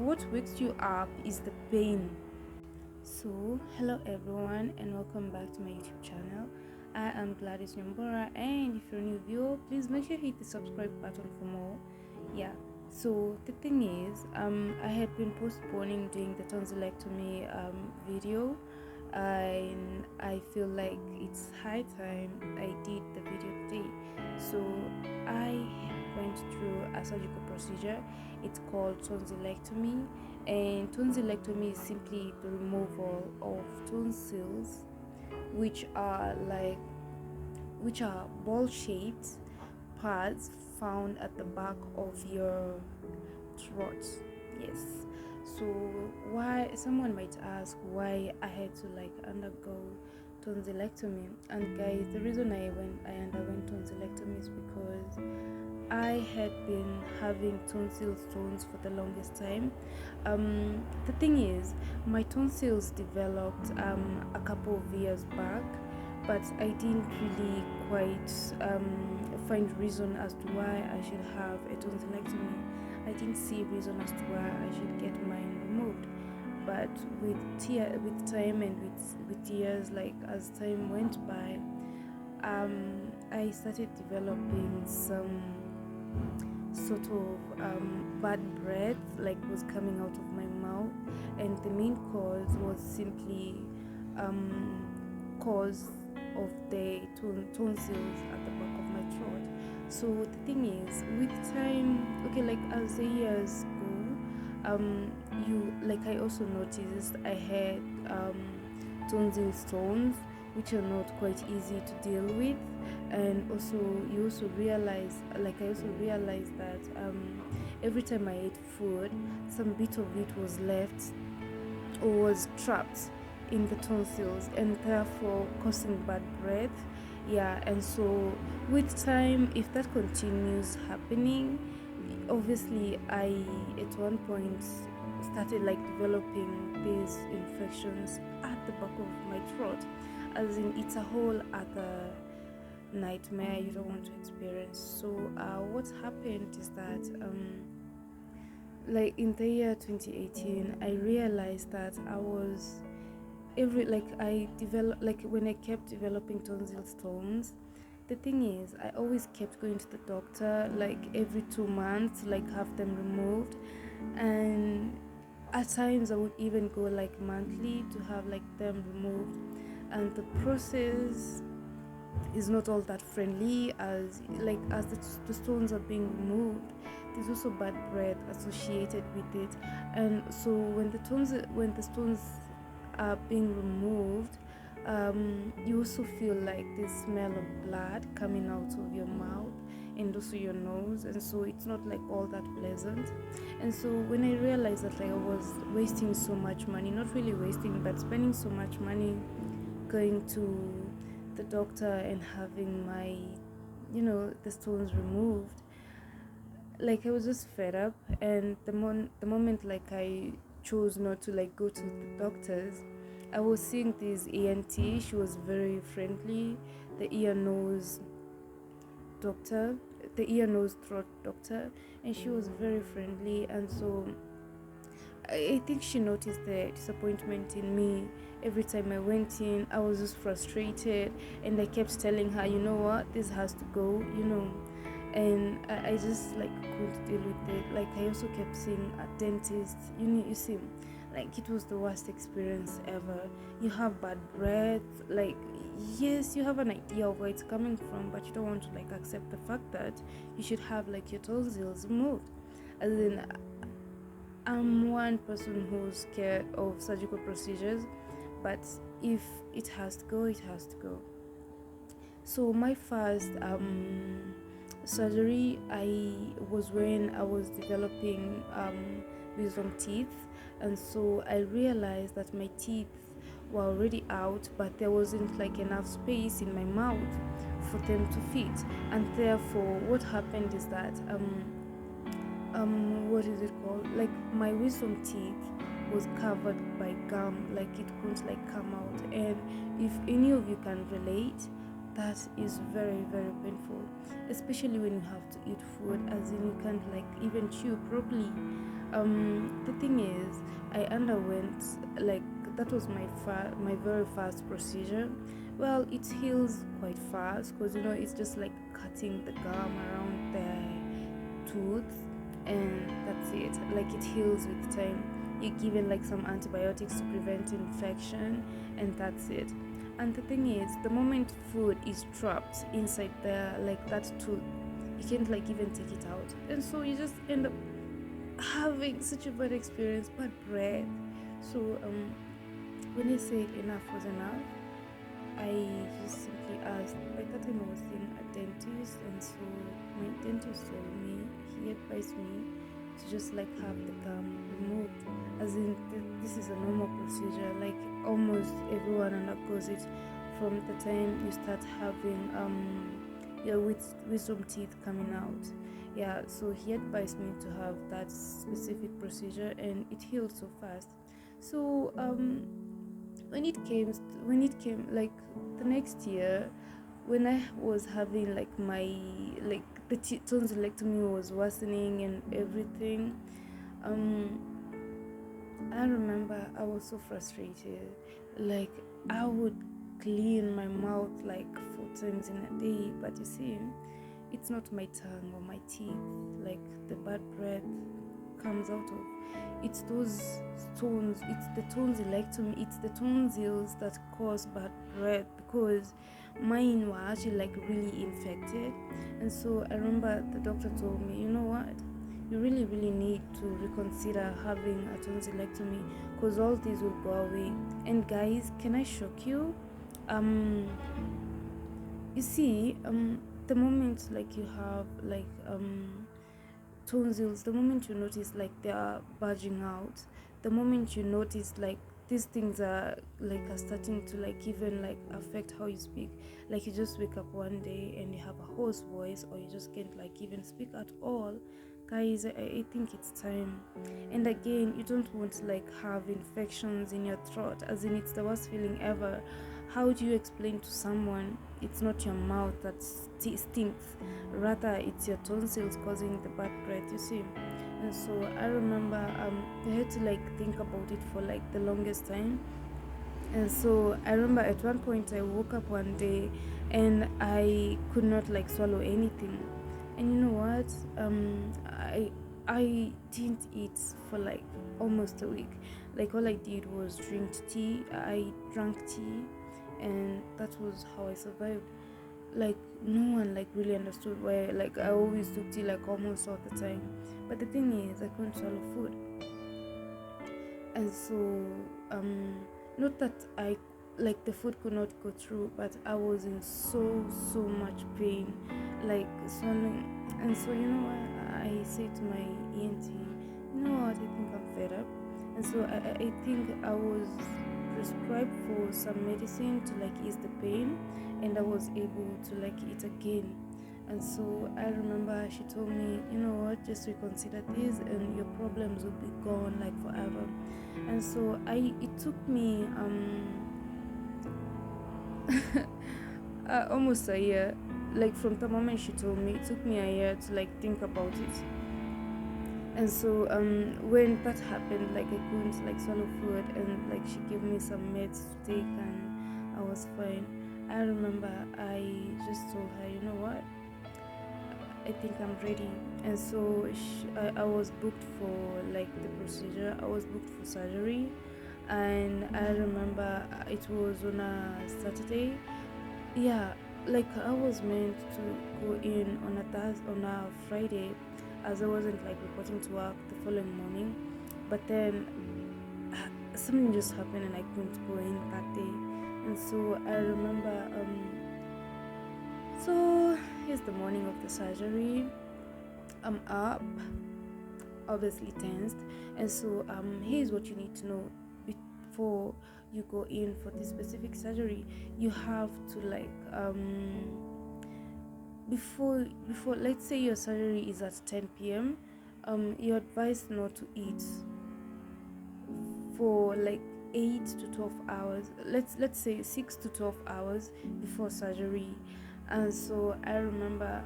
what wakes you up is the pain. So hello everyone and welcome back to my YouTube channel. I am Gladys, and if you're a new viewer, please make sure you hit the subscribe button for more. Yeah, so the thing is, I had been postponing doing the tonsillectomy video, and I feel like it's high time I did the video today. So I went through a surgical procedure. It's called tonsillectomy, and tonsillectomy is simply the removal of tonsils, which are ball-shaped pads found at the back of your throat. Yes. So why, someone might ask why I had to undergo tonsillectomy. And guys, the reason I underwent tonsillectomy is because I had been having tonsil stones for the longest time. The thing is, my tonsils developed a couple of years back, but I didn't really quite find reason as to why I should have a tonsillectomy. I didn't see reason as to why I should get mine removed. But with time and with years, like as time went by, I started developing some sort of bad breath, like was coming out of my mouth, and the main cause was simply cause of the tonsils at the back of my throat. So the thing is, with time, okay, like as the years go, I also noticed I had tonsil stones, which are not quite easy to deal with. And also I also realized that every time I ate food, some bit of it was left or was trapped in the tonsils, and therefore causing bad breath. Yeah, and so with time, if that continues happening, obviously I at one point started developing these infections at the back of my throat, as in it's a whole other nightmare you don't want to experience. So what happened is that in the year 2018, I realized that I was when I kept developing tonsil stones. The thing is, I always kept going to the doctor every 2 months, have them removed, and at times I would even go monthly to have them removed. And the process is not all that friendly, as the stones are being removed, there's also bad breath associated with it. And so when the stones are being removed, you also feel the smell of blood coming out of your mouth and also your nose, and so it's not all that pleasant. And so when I realized that I was wasting so much money, not really wasting but spending so much money going to the doctor and having my the stones removed, I was just fed up. And the moment I chose not to go to the doctors, I was seeing this ENT. She was very friendly, the ear nose throat doctor, and she was very friendly. And so I think she noticed the disappointment in me. Every time I went in, I was just frustrated, and I kept telling her, you know what, this has to go, and I just couldn't deal with it. I also kept seeing a dentist. You see, it was the worst experience ever. You have bad breath, yes, you have an idea of where it's coming from, but you don't want to accept the fact that you should have your tonsils removed. As in, I'm one person who's scared of surgical procedures, but if it has to go, it has to go. So my first surgery was when I was developing wisdom teeth, and so I realized that my teeth were already out, but there wasn't enough space in my mouth for them to fit. And therefore what happened is that what is it called, my wisdom teeth was covered by gum, it couldn't come out. And if any of you can relate, that is very, very painful, especially when you have to eat food, as in you can't even chew properly. The thing is, I underwent like that was my very first procedure. Well, it heals quite fast because it's just like cutting the gum around the tooth, and that's it. Like it heals with time. You're given like some antibiotics to prevent infection, and that's it. And the thing is, the moment food is trapped inside the like that tooth, you can't like even take it out, and so you just end up having such a bad experience, bad breath. So when they said enough was enough, I just simply asked. By that time I was seeing a dentist, and so my dentist told me, he advised me to just like have the gum removed, as in this is a normal procedure, like almost everyone undergoes it from the time you start having your wisdom teeth coming out. Yeah, so he advised me to have that specific procedure, and it healed so fast. So when it came like the next year, when I was having like my like the tonsillectomy was worsening and everything, um I remember I was so frustrated. Like I would clean my mouth like 4 times in a day, but you see, it's not my tongue or my teeth like the bad breath comes out of. It's those stones, it's the tonsillectomy, it's the tonsils that cause bad breath, because mine were actually like really infected. And so I remember the doctor told me, you know what, you really really need to reconsider having a tonsillectomy, because all these will go away. And guys, can I shock you? um you see, the moment like you have like tonsils, the moment you notice like they are bulging out, the moment you notice like these things are starting to like even like affect how you speak, like you just wake up one day and you have a hoarse voice, or you just can't like even speak at all, guys, I think it's time. And again, you don't want to like have infections in your throat, as in it's the worst feeling ever. How do you explain to someone it's not your mouth that stinks, rather it's your tonsils causing the bad breath, you see? And so I remember I had to like think about it for like the longest time. And so I remember at one point I woke up one day and I could not like swallow anything. And you know what? I didn't eat for like almost a week. Like all I did was drink tea. I drank tea, and that was how I survived. Like no one like really understood why like I always took tea like almost all the time. But the thing is, I couldn't swallow food. And so not that I like the food could not go through, but I was in so much pain, like swallowing. And so you know what, I say to my ENT, you know what, I think I'm fed up. And so I think I was prescribed for some medicine to like ease the pain, and I was able to like eat again. And so I remember she told me, you know what, just reconsider this and your problems will be gone like forever. And so it took me almost a year. Like from the moment she told me, it took me a year to like think about it. And so when that happened, like I couldn't like swallow food, and like she gave me some meds to take, and I was fine. I remember I just told her, you know what, I think I'm ready. And so I was booked for like the procedure. I was booked for surgery, and I remember it was on a Saturday. Yeah, like I was meant to go in on a Friday, as I wasn't like reporting to work the following morning. But then something just happened and I couldn't go in that day. And so I remember so here's the morning of the surgery. I'm up, obviously tensed. And so here's what you need to know before you go in for this specific surgery. You have to like before let's say your surgery is at 10 p.m. You're advised not to eat for like 8 to 12 hours. Let's say 6 to 12 hours before surgery. And so I remember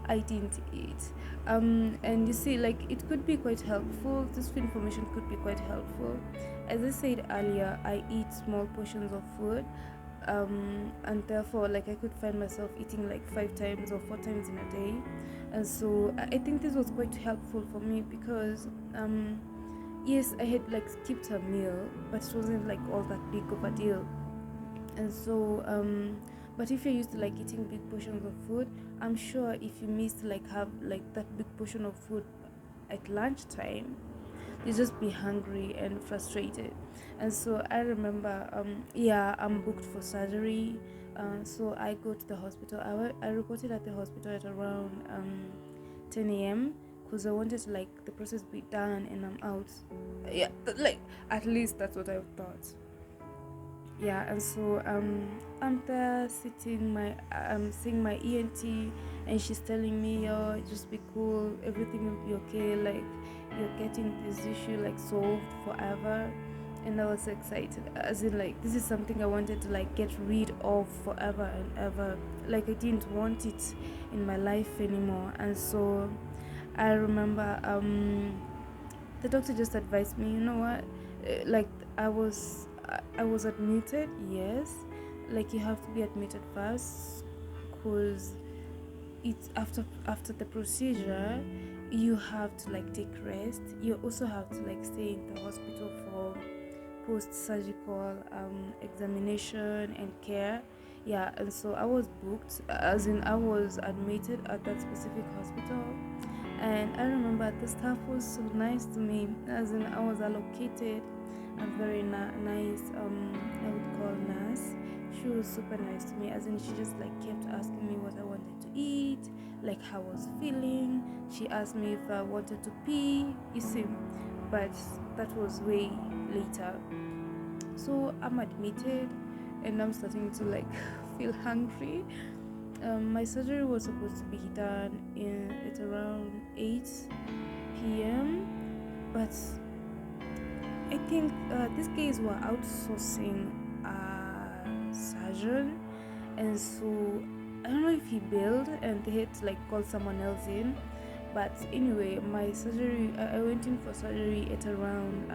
I didn't eat. And you see, like, it could be quite helpful. This information could be quite helpful. As I said earlier, I eat small portions of food, and therefore, like, I could find myself eating like 5 times or 4 times in a day. And so I think this was quite helpful for me because yes, I had like skipped a meal, but it wasn't like all that big of a deal. And so but if you're used to like eating big portions of food, I'm sure if you miss to like have like that big portion of food at lunchtime, you just be hungry and frustrated. And so I remember yeah, I'm booked for surgery. So I go to the hospital. I reported at the hospital at around 10 a.m because I wanted to like the process be done and I'm out. Yeah, like at least that's what I thought. Yeah, and so I'm there sitting my seeing my ENT, and she's telling me, yo, just be cool, everything will be okay, like you're getting this issue like solved forever. And I was excited, as in like this is something I wanted to like get rid of forever and ever. Like I didn't want it in my life anymore. And so I remember the doctor just advised me, you know what, like I was admitted, yes, like you have to be admitted first, because it's after the procedure you have to like take rest. You also have to like stay in the hospital for post-surgical examination and care. Yeah, and so I was booked, as in I was admitted at that specific hospital. And I remember the staff was so nice to me, as in I was allocated a very nice I would call nurse. She was super nice to me, as in she just like kept asking me what I wanted to eat, like how I was feeling. She asked me if I wanted to pee, you see, but that was way later. So I'm admitted and I'm starting to like feel hungry. My surgery was supposed to be done at around 8 p.m. But I think these guys were outsourcing a surgeon, and so I don't know if he bailed and they had to like call someone else in. But anyway, my surgery, I went in for surgery at around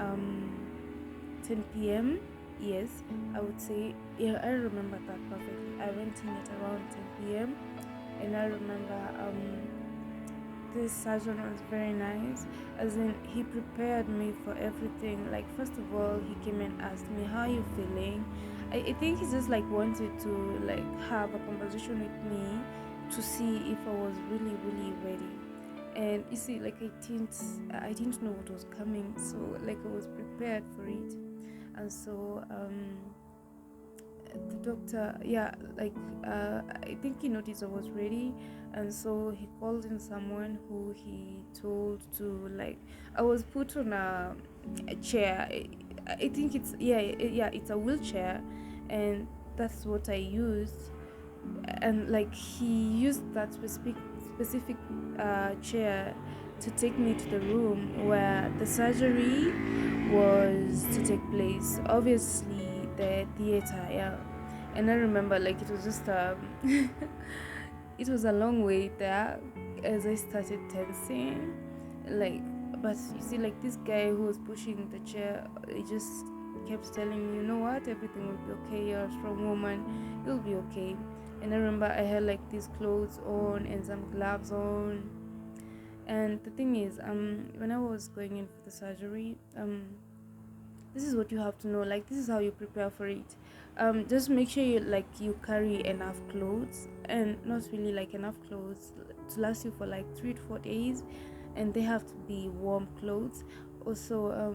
10 p.m. Yes, I would say, yeah, I remember that perfectly. I went in at around 10 p.m. and I remember this surgeon was very nice, as in he prepared me for everything. Like, first of all, he came and asked me, how are you feeling? I think he just like wanted to like have a conversation with me to see if I was really really ready. And you see, like I didn't know what was coming, so like I was prepared for it. And so the doctor, yeah, like I think he noticed I was ready, and so he called in someone who he told to like, I was put on a chair. I think it's, yeah, it's a wheelchair, and that's what I used. And like he used that specific chair to take me to the room where the surgery was to take place, obviously the theater. Yeah. And I remember like it was just it was a long way there, as I started tensing, like. But you see, like, this guy who was pushing the chair, he just kept telling me, you know what, everything will be okay, you're a strong woman, you'll be okay. And I remember I had like these clothes on and some gloves on. And the thing is, when I was going in for the surgery, this is what you have to know, like this is how you prepare for it. Just make sure you carry enough clothes, and not really like enough clothes to last you for like 3 to 4 days, and they have to be warm clothes. Also,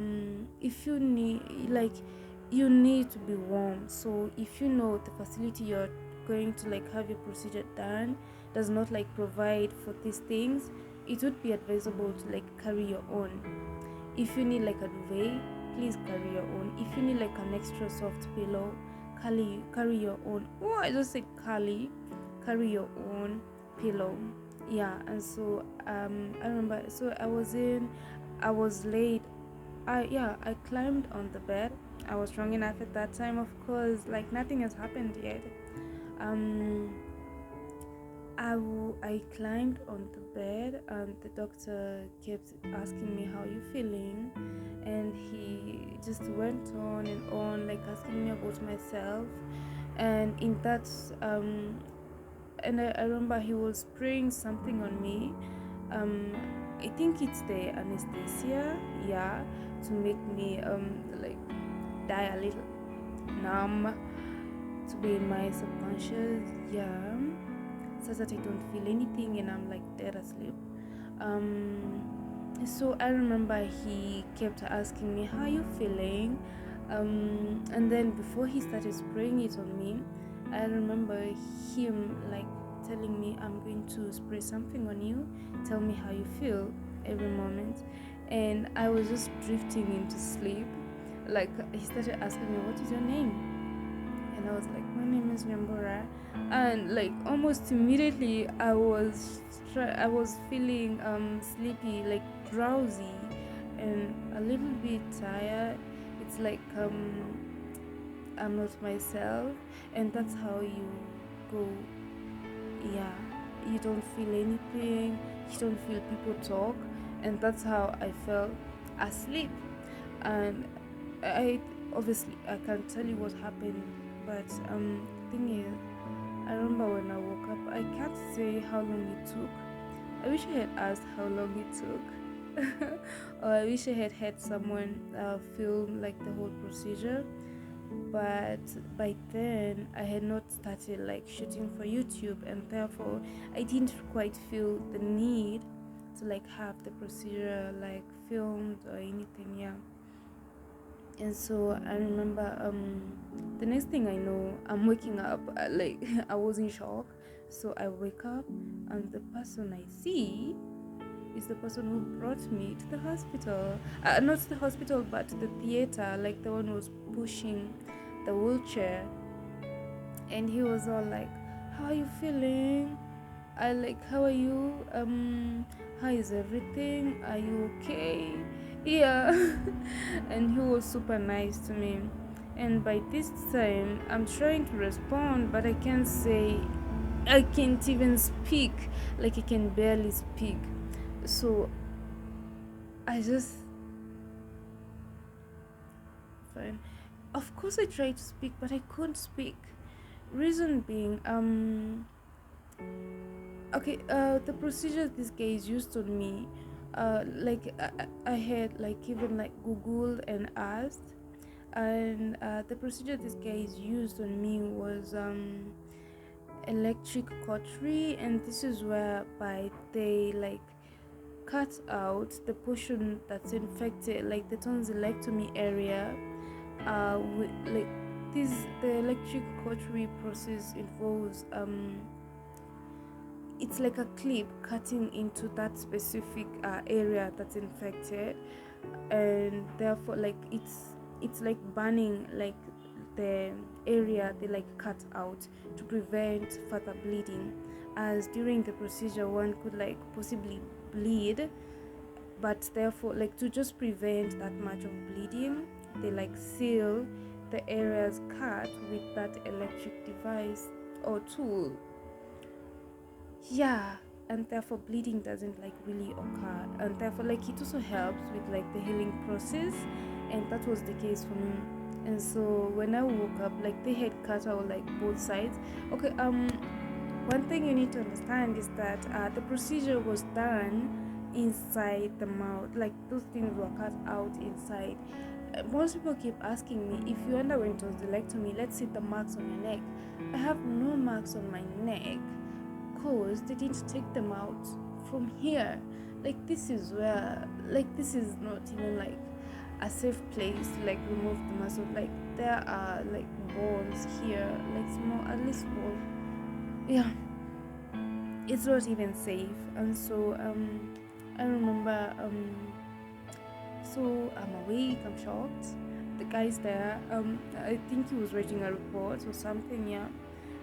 if you need, like, you need to be warm. So if you know the facility you're going to like have your procedure done does not like provide for these things, it would be advisable to like carry your own. If you need like a duvet, please carry your own. If you need like an extra soft pillow, carry your own. Oh, I just said carry your own pillow. Yeah. And so I remember, so I was late. I climbed on the bed. I was strong enough at that time, of course, like nothing has happened yet. um I climbed on the bed, and the doctor kept asking me, how you feeling? And he just went on and on, like asking me about myself. And in that, I remember he was spraying something on me. Um, I think it's the anesthesia, yeah, to make me like die a little numb, to be in my subconscious, yeah, so that I don't feel anything and I'm like dead asleep. So I remember he kept asking me, how are you feeling? And then before he started spraying it on me, I remember him like telling me, I'm going to spray something on you, tell me how you feel every moment. And I was just drifting into sleep. Like he started asking me, what is your name? And I was like, my name is Nyambura. And like almost immediately I was feeling sleepy, like drowsy and a little bit tired. It's like I'm not myself, and that's how you go. Yeah, you don't feel anything, you don't feel people talk, and that's how I felt asleep. And I obviously I can't tell you what happened, but thing is, I remember when I woke up, I can't say how long it took. I wish I had asked how long it took. Or I wish I had had someone film like the whole procedure. But by then I had not started like shooting for YouTube, and therefore I didn't quite feel the need to like have the procedure like filmed or anything, yeah. And so I remember the next thing I know, I'm waking up, like I was in shock. So I wake up, and the person I see is the person who brought me to the hospital. Not the hospital, but the theater, like the one who was pushing the wheelchair. And he was all like, how are you feeling? I like, how are you? How is everything? Are you okay? Yeah. And he was super nice to me. And by this time, I'm trying to respond, but I can't say, I can't even speak. Like, I can barely speak. So I just, fine. Of course, I tried to speak, but I couldn't speak. Reason being, okay, the procedure this guy is used on me, like I had like even like Googled and asked, and the procedure this guy is used on me was electric cuttery, and this is whereby they like cut out the portion that's infected, like the tonsillectomy area. Like this, the electric cuttery process involves it's like a clip cutting into that specific area that's infected, and therefore like it's like burning like the area they like cut out to prevent further bleeding, as during the procedure one could like possibly bleed, but therefore like to just prevent that much of bleeding, they like seal the areas cut with that electric device or tool, yeah. And therefore bleeding doesn't like really occur, and therefore like it also helps with like the healing process, and that was the case for me. And so when I woke up, like they had cut out like both sides. Okay, one thing you need to understand is that the procedure was done inside the mouth, like those things were cut out inside. Most people keep asking me, if you underwent tonsillectomy, let's see the marks on your neck. I have no marks on my neck because they didn't take them out from here. Like this is where, like this is not even like a safe place to like remove the muscle. Like there are like bones here, like small, at least small. Yeah, it's not even safe. And so I remember so I'm awake, I'm shocked. The guy's there. I think he was writing a report or something, yeah.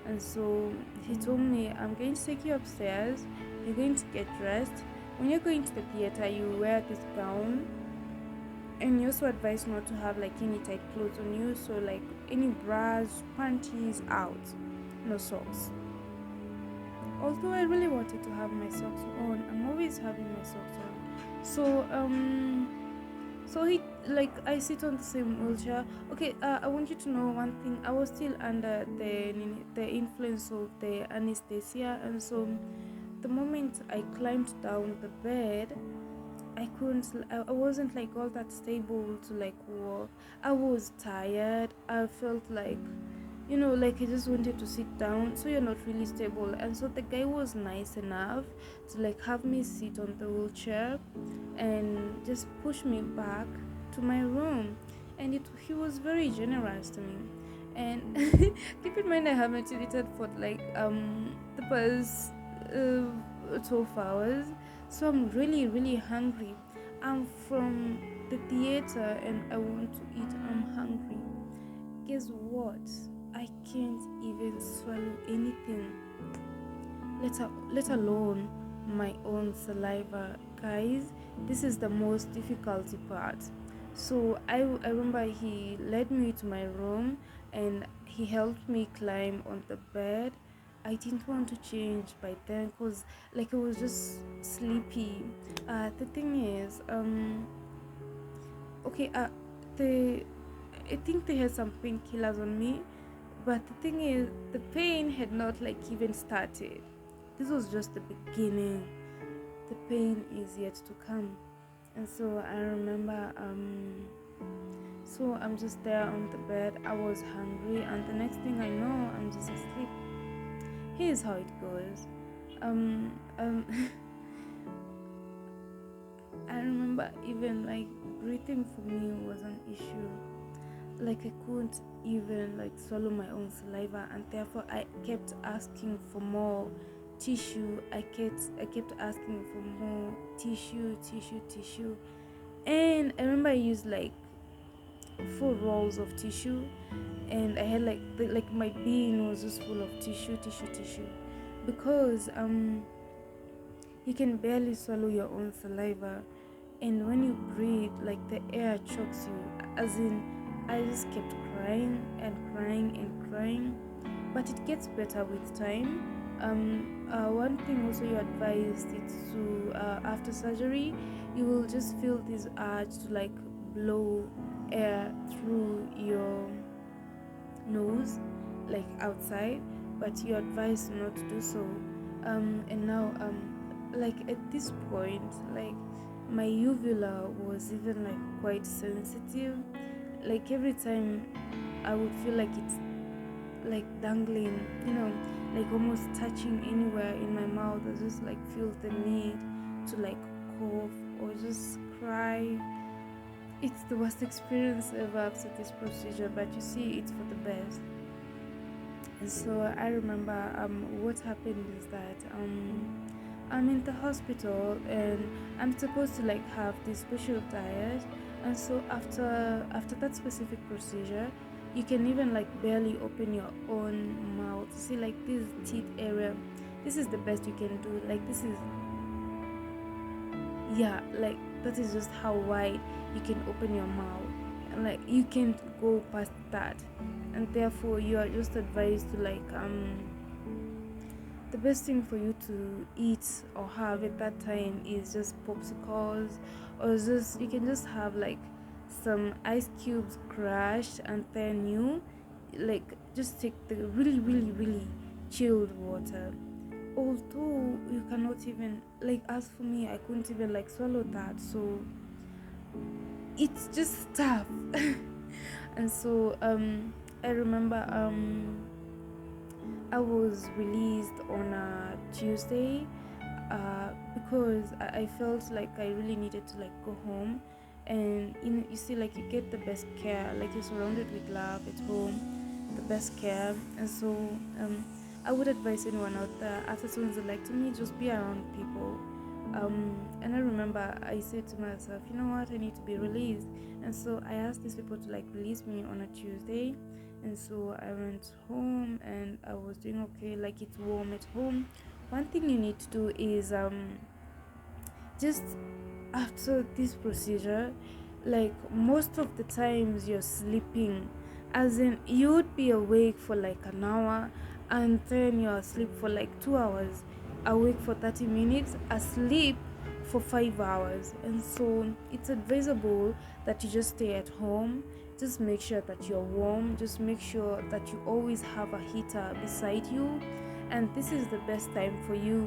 And so he told me, I'm going to take you upstairs, you're going to get dressed. When you're going to the theater, you wear this gown, and you're also advised not to have like any tight clothes on you, so like any bras, panties out. no socks. Although I really wanted to have my socks on, I'm always having my socks on. So he, like, I sit on the same wheelchair. Okay, I want you to know one thing. I was still under the influence of the anesthesia, and so the moment I climbed down the bed, I couldn't. I wasn't like all that stable to like walk. I was tired. I felt like, like I just wanted to sit down. So you're not really stable. And so the guy was nice enough to like have me sit on the wheelchair and just push me back to my room. And he was very generous to me. And keep in mind I haven't eaten for like the past 12 hours, so I'm really really hungry. I'm from the theater and I want to eat. I'm hungry. Guess what? I can't even swallow anything, let alone my own saliva. Guys, this is the most difficulty part. So I remember he led me to my room and he helped me climb on the bed. I didn't want to change by then because like I was just sleepy. The thing is, okay, the I think they had some painkillers on me, but the thing is, the pain had not like even started. This was just the beginning. The pain is yet to come. And so I remember, so I'm just there on the bed. I was hungry, and the next thing I know, I'm just asleep. Here's how it goes. Um, um, I remember even like breathing for me was an issue. Like I couldn't even like swallow my own saliva, and therefore I kept asking for more tissue. I kept asking for more tissue. And I remember I used like 4 rolls of tissue, and I had like my bean was just full of tissue, because you can barely swallow your own saliva, and when you breathe, like the air chokes you. As in, I just kept crying and crying, but it gets better with time. One thing also you advised is to after surgery, you will just feel this urge to like blow air through your nose, like outside, but you're advised not to do so. And now, like at this point, like my uvula was even like quite sensitive. Like every time I would feel like it's like dangling, like almost touching anywhere in my mouth. I just like feel the need to like cough or just cry. It's the worst experience ever after this procedure, but you see, it's for the best. And so I remember what happened is that I'm in the hospital and I'm supposed to like have this special diet, and so after that specific procedure, you can even like barely open your own mouth. See, like this teeth area, this is the best you can do. Like this is, yeah, like that is just how wide you can open your mouth, and like you can't go past that, and therefore you are just advised to like the best thing for you to eat or have at that time is just popsicles, or just you can just have like some ice cubes crushed, and then you like just take the really chilled water. Although you cannot even like, as for me, I couldn't even like swallow that, so it's just tough. And so I remember I was released on a Tuesday because I felt like I really needed to like go home, and you see, like you get the best care, like you're surrounded with love at home, the best care. And so I would advise anyone out there after tonsillectomy, just be around people. And I remember I said to myself, you know what, I need to be released. And so I asked these people to like release me on a Tuesday. And so I went home and I was doing okay, like it's warm at home. One thing you need to do is just after this procedure, like most of the times you're sleeping, as in you would be awake for like an hour, and then you're asleep for like 2 hours, awake for 30 minutes, asleep for 5 hours. And so it's advisable that you just stay at home. Just make sure that you're warm, just make sure that you always have a heater beside you. And this is the best time for you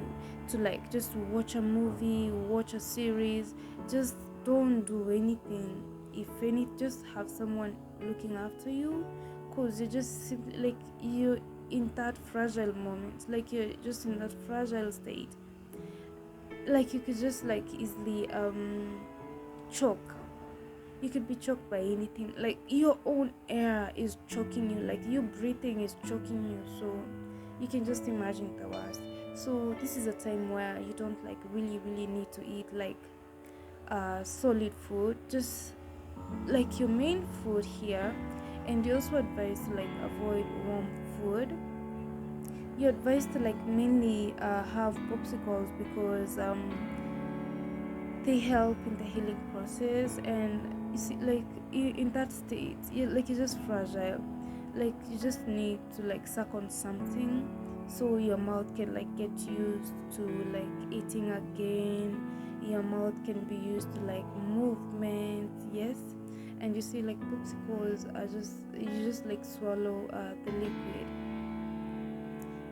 to like just watch a movie, watch a series. Just don't do anything. If any, just have someone looking after you, because you're just simply like you're in that fragile moment, like you're just in that fragile state, like you could just like easily choke. You could be choked by anything, like your own air is choking you, like your breathing is choking you. So you can just imagine the worst. So this is a time where you don't like really need to eat like solid food, just like your main food here. And you also advise to like avoid warm food. You're advised to like mainly have popsicles, because they help in the healing process. And you see, like in that state, you're just fragile, like you just need to like suck on something so your mouth can like get used to like eating again. Your mouth can be used to like movement, yes. And you see, like popsicles are just, you just like swallow the liquid.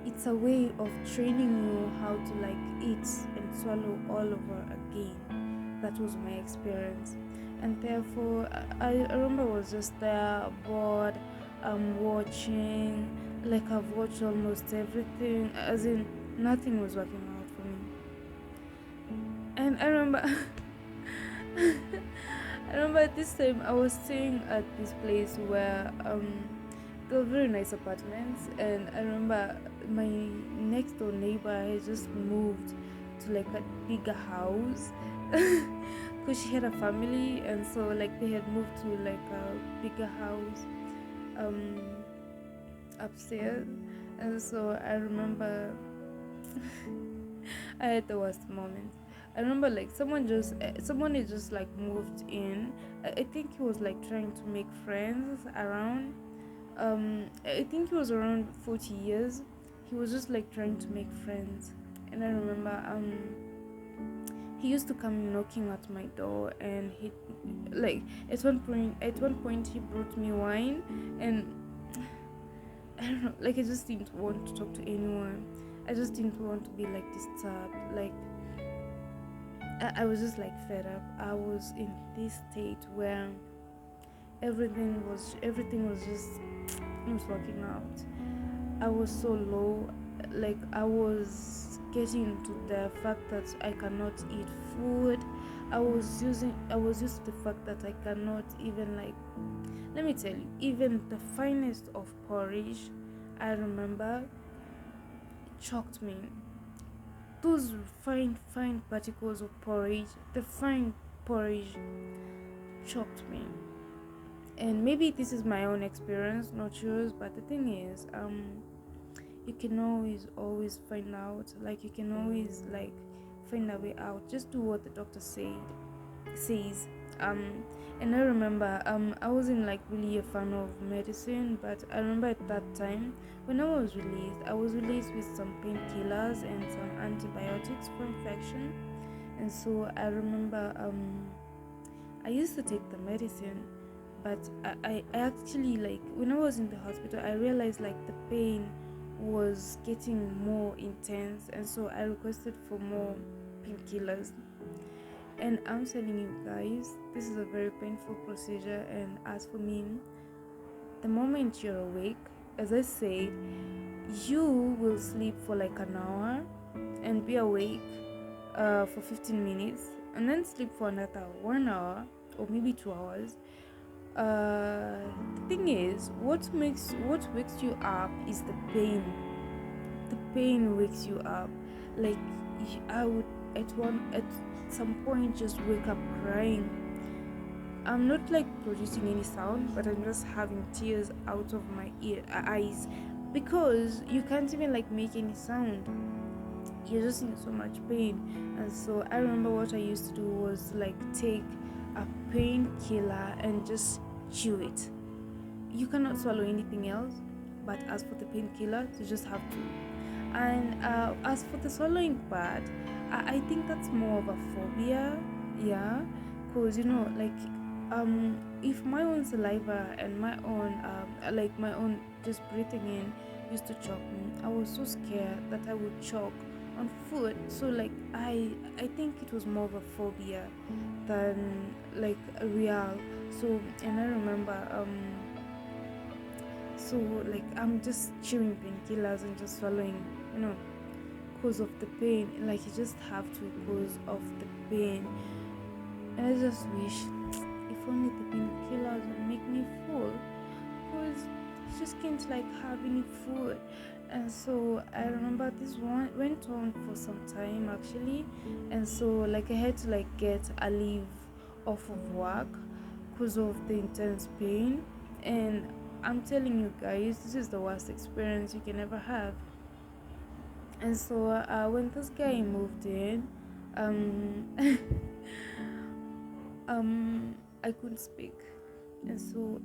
It's a way of training you how to like eat and swallow all over again. That was my experience. And therefore I remember I was just there bored, watching, like I've watched almost everything, as in nothing was working out for me. And I remember I remember at this time I was staying at this place where there were very nice apartments. And I remember my next door neighbor had just moved to like a bigger house because she had a family. And so like they had moved to like a bigger house um upstairs. And so I remember I had the worst moment. I remember like someone had just like moved in. I think he was like trying to make friends around. I think he was around 40 years. He was just like trying to make friends. And I remember he used to come knocking at my door. And he like at one point he brought me wine. And I don't know, like I just didn't want to talk to anyone. I just didn't want to be like disturbed. Like I was just like fed up. I was in this state where everything was just not working out. I was so low, like I was getting to the fact that I cannot eat food. I was used to the fact that I cannot even like, let me tell you, even the finest of porridge, I remember, shocked me. Those fine particles of porridge, the fine porridge shocked me. And maybe this is my own experience, not yours, but the thing is, you can always find out, like you can always like find a way out. Just do what the doctor says. And I remember I wasn't like really a fan of medicine, but I remember at that time when I was released with some painkillers and some antibiotics for infection. And so I remember I used to take the medicine, but I actually, like when I was in the hospital, I realized like the pain was getting more intense. And so I requested for more painkillers. And I'm telling you guys, this is a very painful procedure. And as for me, the moment you're awake, as I said, you will sleep for like an hour and be awake for 15 minutes, and then sleep for another 1 hour or maybe 2 hours. The thing is, what wakes you up is the pain. The pain wakes you up. Like I would at some point just wake up crying. I'm not like producing any sound, but I'm just having tears out of my eyes, because you can't even like make any sound. You're just in so much pain. And so I remember what I used to do was like take a painkiller and just chew it. You cannot swallow anything else, but as for the painkiller, you just have to. And as for the swallowing part, I think that's more of a phobia, yeah, because if my own saliva and my own like my own just breathing in used to choke me, I was so scared that I would choke on food. So like I think it was more of a phobia than like a real. So and I remember so like I'm just chewing painkillers and just swallowing, you know, cause of the pain. Like you just have to cause of the pain. And I just wish if only the painkillers would make me full, cause I just can't like have any food. And so I remember this one went on for some time actually, and so like I had to like get a leave off of work because of the intense pain. And I'm telling you guys, this is the worst experience you can ever have. And so when this guy moved in, um, I couldn't speak. And so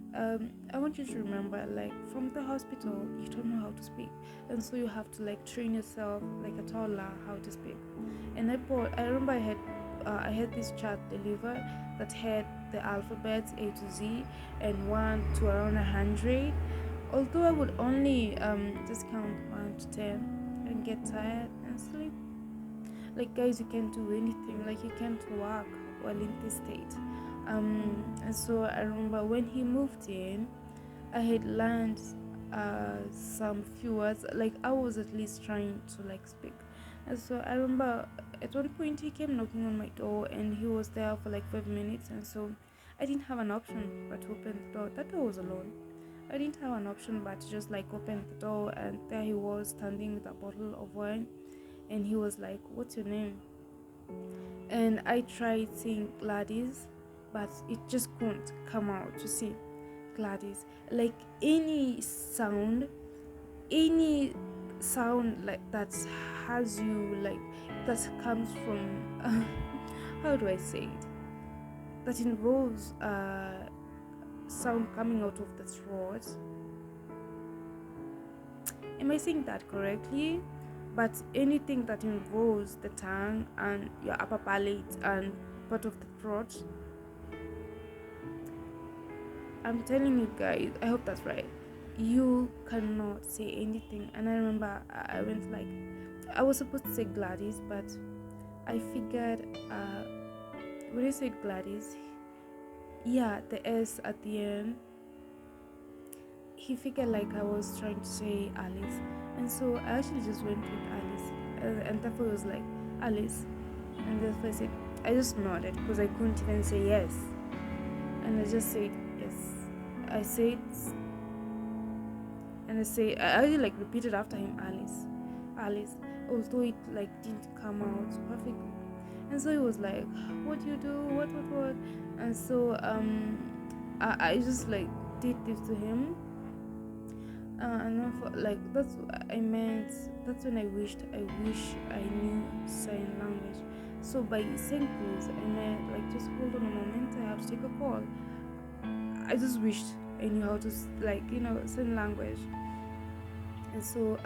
I want you to remember, like from the hospital, you don't know how to speak, and so you have to like train yourself like a toddler how to speak. And I remember I had this chart delivered that had the alphabets A to Z and 1 to around 100. Although I would only just count 1 to 10 and get tired and sleep. Like guys, you can't do anything. Like you can't walk while in this state. And so I remember when he moved in, I had learned some few words. Like I was at least trying to like speak. And so I remember at one point he came knocking on my door, and he was there for like 5 minutes. And so I didn't have an option but to open the door. That door was alone. I didn't have an option but to just like open the door, and there he was standing with a bottle of wine, and he was like, "What's your name?" And I tried saying Gladys, but it just couldn't come out. You see, Gladys, like any sound like that has you like that comes from how do I say it, that involves sound coming out of the throat. Am I saying that correctly? But anything that involves the tongue and your upper palate and part of the throat, I'm telling you guys, I hope that's right, you cannot say anything. And I remember I went like, I was supposed to say Gladys, but I figured when I said Gladys, yeah, the S at the end, he figured like I was trying to say Alice. And so I actually just went with Alice, and therefore it was like Alice. And therefore I just nodded because I couldn't even say yes, and I just said yes. I said, and I actually like repeated after him, Alice, although it like didn't come out perfectly. And so he was like, "What do you do? What?" And so I just like did this to him. And then for, like that's what I meant. That's when I wish I knew sign language. So by saying please, I meant like just hold on a moment, I have to take a call. I just wished I knew how to sign language. And so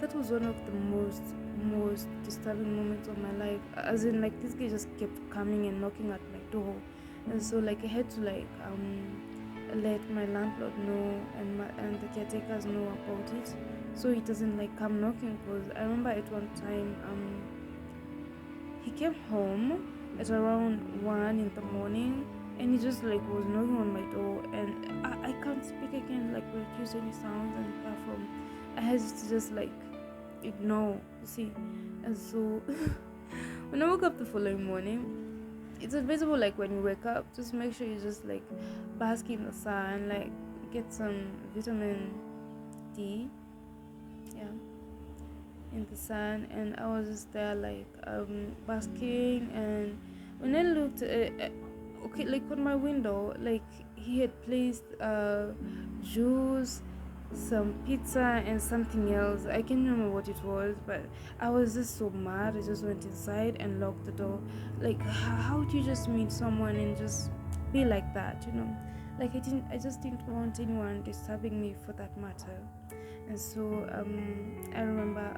that was one of the most disturbing moments of my life. As in like this guy just kept coming and knocking at my door, and so like I had to like let my landlord know and the caretakers know about it, so he doesn't like come knocking. Because I remember at one time he came home at around 1 in the morning, and he just like was knocking on my door, and I can't speak again, like produce any sounds and platform. I had to just like ignore, you see. And so when I woke up the following morning, it's advisable like when you wake up, just make sure you just like bask in the sun, like get some vitamin D, yeah, in the sun. And I was just there like basking, and when I looked okay, like on my window, like he had placed juice, some pizza and something else. I can't remember what it was, but I was just so mad. I just went inside and locked the door. Like how do you just meet someone and just be like that, Like I just didn't want anyone disturbing me for that matter. And so I remember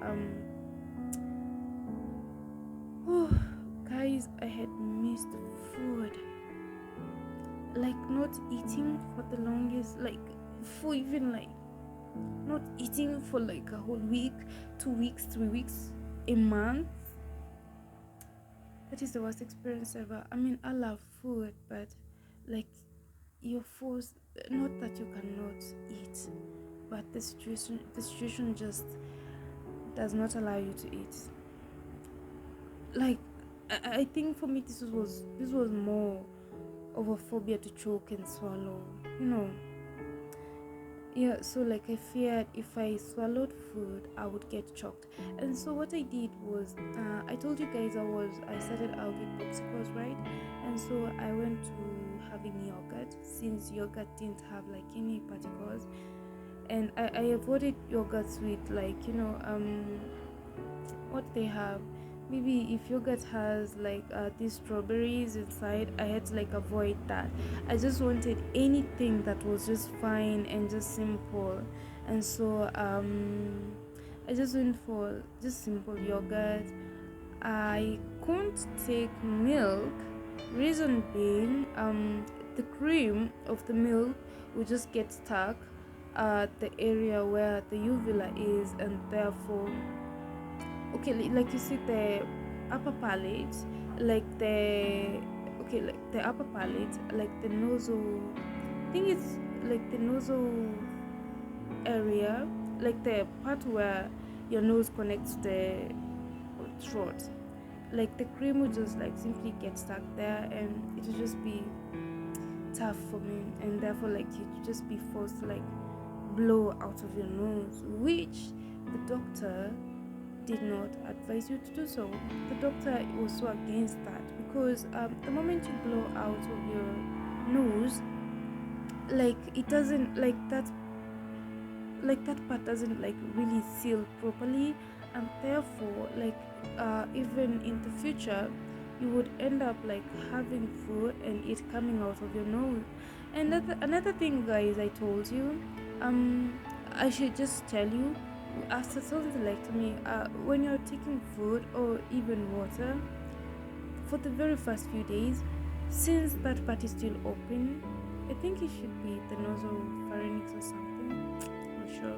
oh guys, I had missed food, like not eating for the longest, like for even like not eating for like a whole week, 2 weeks, 3 weeks, a month. That is the worst experience ever. I mean, I love food, but like you're forced, not that you cannot eat, but the situation just does not allow you to eat. Like I think for me this was more of a phobia to choke and swallow, you know. Yeah, so like I feared if I swallowed food I would get choked. And so what I did was, I told you guys I started out with popsicles, right? And so I went to having yogurt, since yogurt didn't have like any particles. And I avoided yogurts with, like, what they have. Maybe if yogurt has like these strawberries inside, I had to like avoid that. I just wanted anything that was just fine and just simple. And so I just went for just simple yogurt. I couldn't take milk, reason being the cream of the milk would just get stuck at the area where the uvula is, and therefore, okay, like you see the upper palate, like the okay, like the upper palate, like the nozzle. I think it's like the nozzle area, like the part where your nose connects to the throat. Like the cream would just like simply get stuck there, and it would just be tough for me, and therefore like you'd just be forced to like blow out of your nose, which the doctor did not advise you to do so. The doctor was so against that because the moment you blow out of your nose, like it doesn't like that part doesn't like really seal properly, and therefore like even in the future you would end up like having food and it coming out of your nose. And another thing, guys, I told you, I should just tell you, after tonsillectomy, when you're taking food or even water, for the very first few days, since that part is still open, I think it should be the nasopharynx or something. Not sure.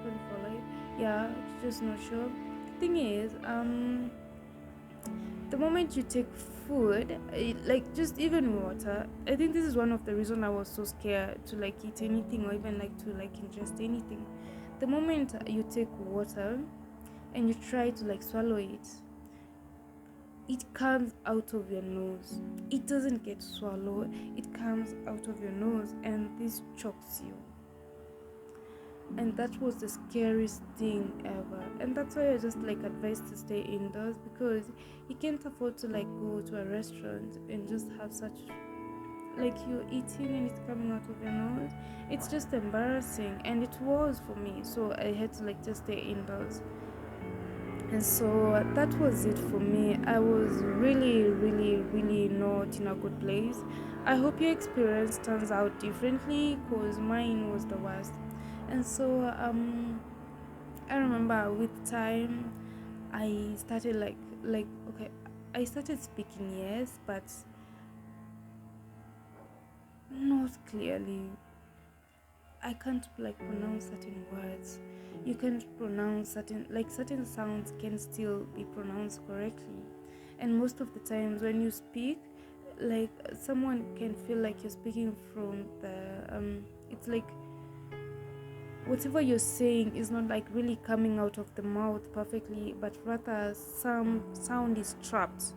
Couldn't follow it. Yeah, just not sure. The thing is, the moment you take food, like just even water, I think this is one of the reasons I was so scared to like eat anything or even like to like ingest anything. The moment you take water and you try to like swallow it, it comes out of your nose. It doesn't get swallowed, it comes out of your nose, and this chokes you. And that was the scariest thing ever. And that's why I just like advised to stay indoors, because you can't afford to like go to a restaurant and just have such, like, you're eating and it's coming out of your nose. It's just embarrassing, and it was for me, so I had to like just stay indoors. And so that was it for me. I was really, really, really not in a good place. I hope your experience turns out differently, because mine was the worst. And so I remember with time I started like okay, I started speaking, yes, but not clearly. I can't like pronounce certain words. You can't pronounce certain sounds can still be pronounced correctly. And most of the times when you speak, like someone can feel like you're speaking from the it's like whatever you're saying is not like really coming out of the mouth perfectly, but rather some sound is trapped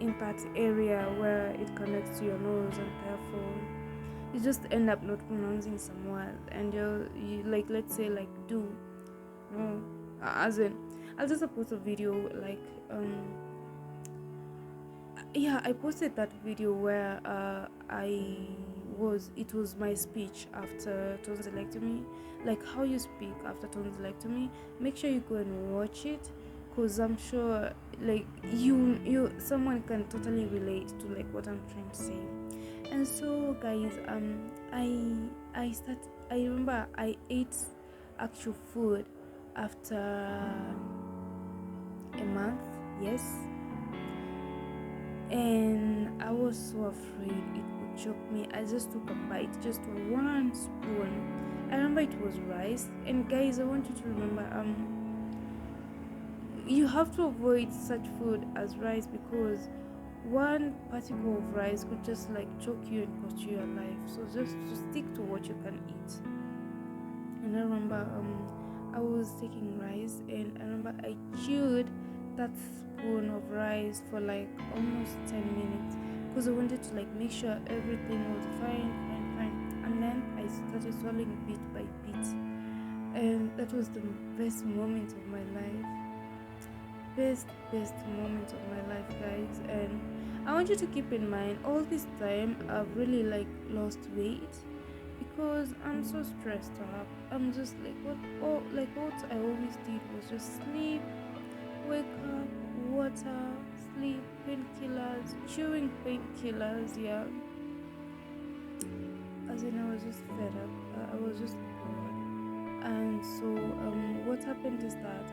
in that area where it connects to your nose, and therefore you just end up not pronouncing some words. And you like, let's say like do, no, as in I'll just post a video like yeah, I posted that video where it was my speech after tonsillectomy, like how you speak after tonsillectomy. Make sure you go and watch it, because I'm sure like you someone can totally relate to like what I'm trying to say. And so guys, I remember I ate actual food after a month, yes, and I was so afraid it would choke me. I just took a bite, just one spoon. I remember it was rice, and guys, I want you to remember, you have to avoid such food as rice, because one particle of rice could just like choke you and cost you your life. So just stick to what you can eat. And I remember I was taking rice, and I remember I chewed that spoon of rice for like almost 10 minutes, because I wanted to like make sure everything was fine. And then I started swallowing bit by bit, and that was the best moment of my life. Best moment of my life, guys. And I want you to keep in mind, all this time I've really like lost weight, because I'm so stressed up. I'm just like what I always did was just sleep, wake up, water, sleep, painkillers, chewing painkillers, yeah. As in, I was just fed up. I was just bored. And so what happened is that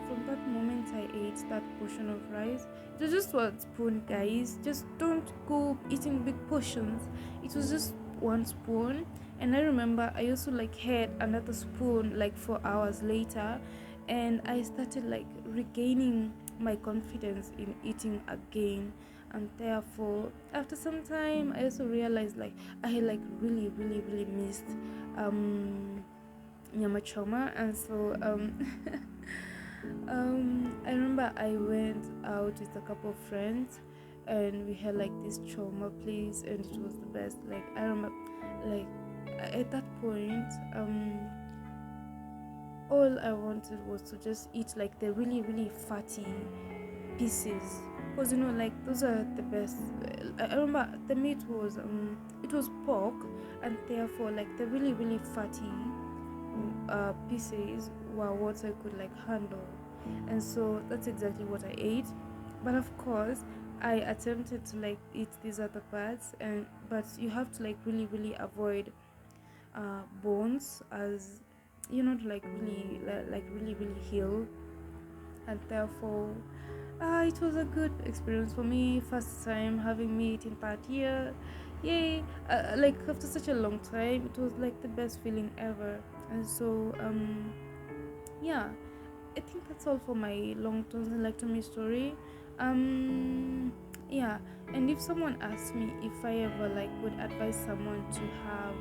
from that moment I ate that portion of rice. It was just one spoon, guys. Just don't go eating big portions. It was just one spoon. And I remember I also like had another spoon like 4 hours later, and I started like regaining my confidence in eating again. And therefore after some time I also realized like I had like really missed nyama choma. And so I remember I went out with a couple of friends, and we had like this choma place, and it was the best. Like I remember, like at that point, all I wanted was to just eat like the really fatty pieces, because like those are the best. I remember the meat was it was pork, and therefore like the really fatty pieces were what I could like handle. And so that's exactly what I ate. But of course I attempted to like eat these other parts, but you have to like really avoid bones, as to like really heal. And therefore it was a good experience for me, first time having meat in that year. Yay. Like after such a long time, it was like the best feeling ever. And so yeah, I think that's all for my long tonsillectomy story. Yeah, and if someone asks me if I ever like would advise someone to have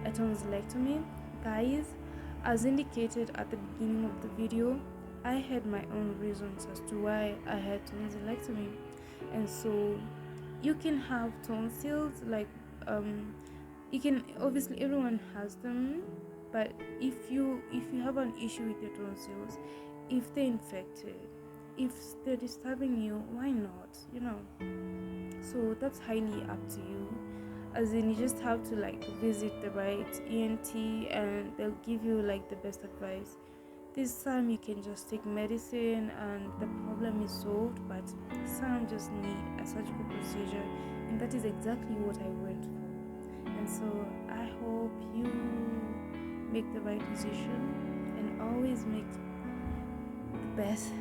a tonsillectomy, guys, as indicated at the beginning of the video, I had my own reasons as to why I had tonsillectomy. And so you can have tonsils, like you can, obviously everyone has them, but if you have an issue with your tonsils, if they're infected, if they're disturbing you, why not, so that's highly up to you. As in, you just have to like visit the right ENT, and they'll give you like the best advice. This time you can just take medicine and the problem is solved, but some just need a surgical procedure, and that is exactly what I went for. And so I hope you make the right decision, and always make the best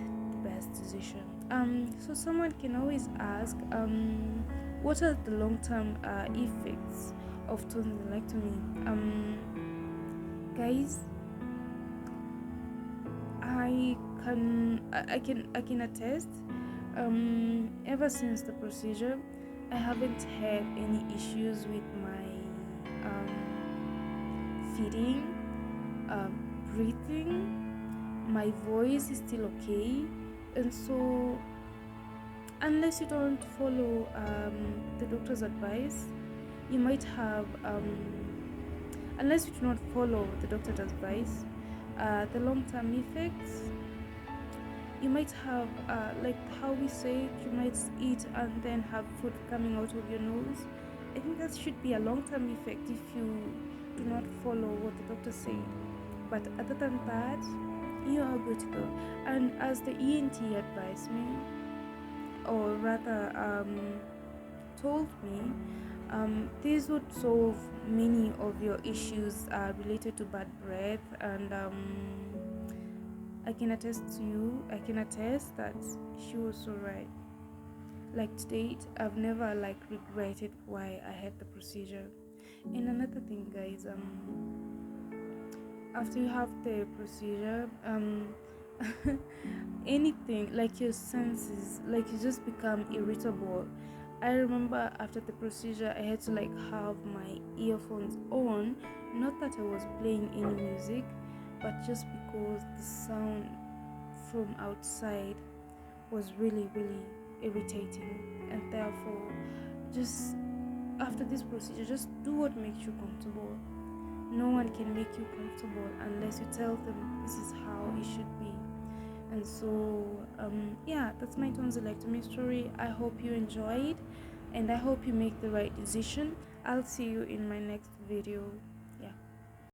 decision. So someone can always ask, what are the long-term effects of tonsillectomy? Guys, I can attest. Ever since the procedure, I haven't had any issues with my feeding, breathing. My voice is still okay. And so unless you don't follow the doctor's advice, you might have unless you do not follow the doctor's advice, the long-term effects, you might have like how we say it, you might eat and then have food coming out of your nose. I think that should be a long-term effect if you do not follow what the doctor said. But other than that, you are good to go. And as the ENT advised me, or rather told me, This would solve many of your issues related to bad breath, and I can attest that she was so right. Like to date, I've never like regretted why I had the procedure. And another thing, guys, after you have the procedure, anything like your senses, like you just become irritable. I remember after the procedure, I had to like have my earphones on, not that I was playing any music, but just because the sound from outside was really, really irritating. And therefore, just after this procedure, just do what makes you comfortable. No one can make you comfortable unless you tell them this is how it should be. And so yeah, that's my tonsillectomy story. I hope you enjoyed, and I hope you make the right decision. I'll see you in my next video.